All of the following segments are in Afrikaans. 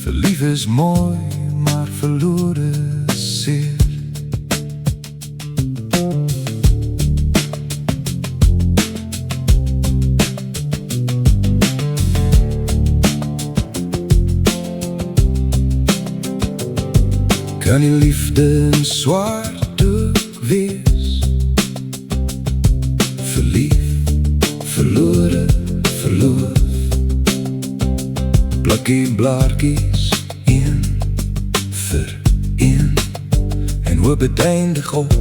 Verlief is mooi, maar verloren is zeer. Kan die liefde een zwarte wees? Verlief, verloren, verloor. Plakkie blaartjies in vir een en hoop uiteindig op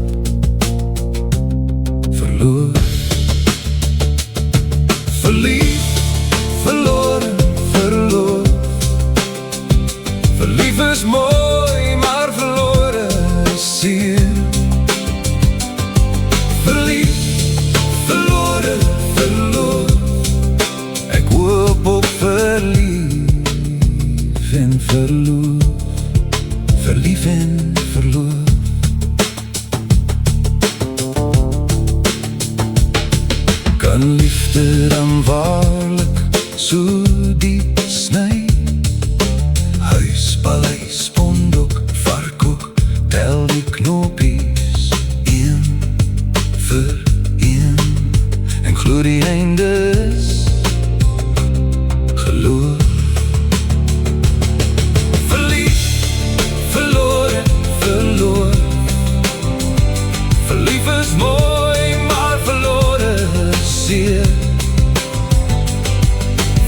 verloor. Verlief, verloren, verloor. Verlief is mooi, maar verloren is zeer. Verlief, verloren, verloor. Ek hoop op verlief en verloor. Verlief en verloor. Kan liefde dan waarlik so diep sny? Huis, paleis, pondok, varkok, tel die knopies een vir een en glo die einde is geloof. Verlief, verloren, verloor. Verlief is mooi, maar verloren is zeer.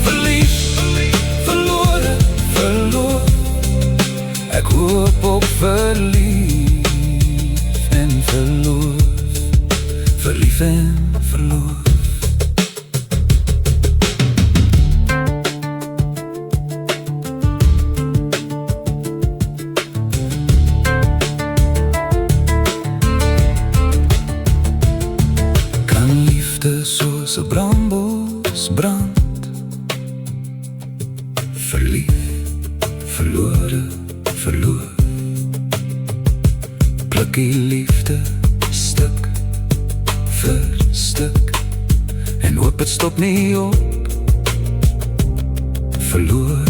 Verlief, verloren, verloor. Ek hoop op verlief en verloor. Verlief en verloor. Kan liefde soos 'n brandbos brand? Verlief, verloren, verloor. Plukkie liefde stuk vir stuk en hoop het stop nie op verloor.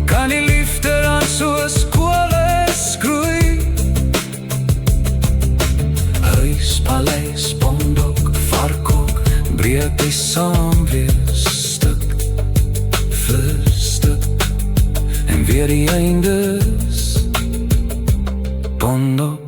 Kan die liefde dan soos koolles groei? Huis, paleis, pondok, varkok, breek die saam weer stuk vir stuk en weer die eindes pondok